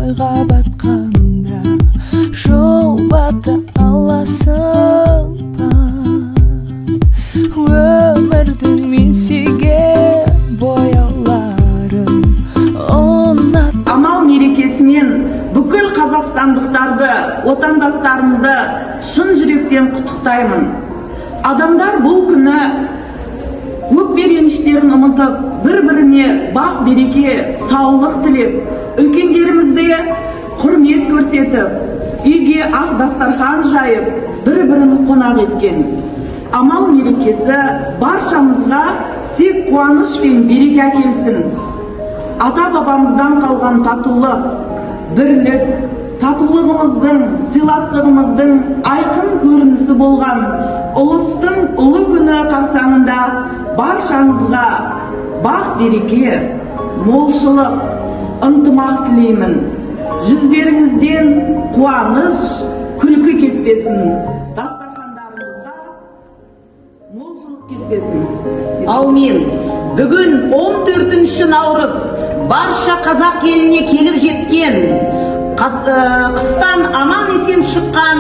ойға батқанда жол бата аласың ба? Өмірдің мен сүйген бояуларын Амал мерекесімен бүкіл қазақстандықтарды, отандастарымды шын жүректен құттықтаймын. Адамдар бұл күні өкпе реніштерін ұмытып, бір-біріне бақ береке, саулық тілеп, үлкендерімізде құрмет көрсетіп, үйге ақ дастархан жайып, бір-бірін қонақ еткен. Амал мерекесі баршамызға тек қуаныш пен береке әкелсін. Ата-бабамыздан қалған татулық, бірлік, татулығымыздың, сыйластығымыздың айқын көрінісі болған ұлыстың ұлы күні қарсаңында баршаңызға бақ береке, молшылық, ынтымақ тілеймін. Жүздеріңізден қуаныш, күлкі кетпесін. Дастархандарыңызға молшылық кетпесін. Аумин. Бүгін 14 наурыз барша қазақ еліне келіп жеткен, қыстан аман есен шыққан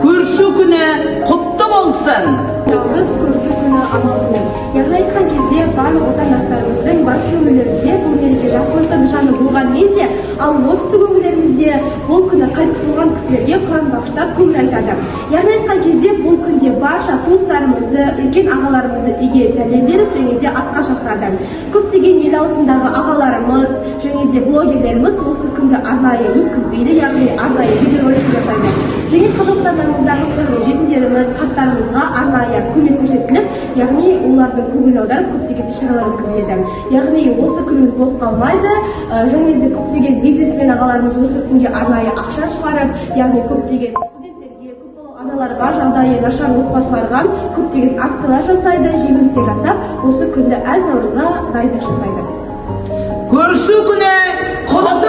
көрісу күні құтты болсын. Наурыз көрісу күні амал күні. Яғни айтқан кезде барлық отандастарымыздың батыс өңірлерінде бұл мереке жақсылыққа нышаны болғанмен де, ал оңтүстік өңірлерімізде бұл күні қайтыс болған кісілерге құран бағыштап көңіл айтады. Яғни айтқан кезде бұл күнде барша туыстарымызды, үлкен ағаларымызды үйге сәлем беріп, және де асқа шақырады. Көптеген ел аузындағы ағаларымыз, және де блогерлеріміз осы күнді арнайы өткізбейді, яғни арнайы видеоролик жасайды. Және қазақстандарымыздағы жетімдеріміз, қарттарымызға арнайы көмек көрсетіліп, яғни олардың көңіл аударып көптеген іс-шаралар өткізіледі. Яғни осы күніміз бос қалмайды, және де көптеген бизнесмен ағаларымыз осы күнге арнайы ақша шығарып, яғни көптеген студенттерге, көпбалалы аналарға, жағдайы нашар отбасыларға көптеген акциялар жасайды, жеңілдіктер жасап, осы күнді әз наурызға дайындық жасайды. Көрісу күні құтты